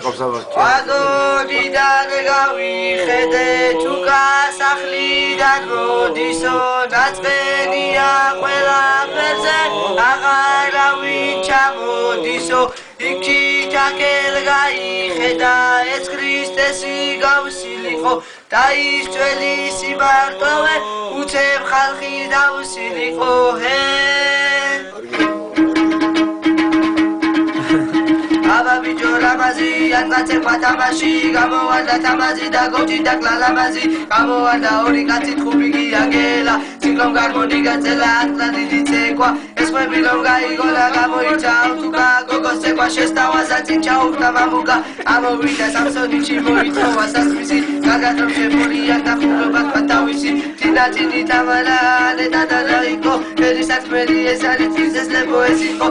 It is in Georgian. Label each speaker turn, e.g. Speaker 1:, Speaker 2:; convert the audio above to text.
Speaker 1: ყავს ამას.
Speaker 2: ვაგონიდან გავიხედე თუ გასახლიდან მოდისო დაწყენია ყველაფერზე აღარავინ ჩამოდისო იქით აკელ გაიხედა ეს ქრისტესი გავსილიყო და ის ძველი სიმარტოვე უცებ ხალხი დავსილიყო აბაბიჯო ლამაზი ანკაცებმა თამაში გამოვარდა თამაზი და გოჯი და კლალამაზი გამოვარდა ორი კაცი თხუბი გიაგელა ციკლონ გარმონი გაწელა ატლანტი დიცეკვა ეს ხვები რომ გაიგოლა გამოიცა აუტუკა გოგოს ცეკვა შესთავაზა წინ ჩაუხდა მამუკა ამოვიდა სამსონიჩი მოითხოვა სასმისი კარგად რომ შემორია და ხუბებად თავისი თინათინი თამარა ანეტა და რაიკო ერი საქმელი ეს არის თვისეს ლებო ეს იყო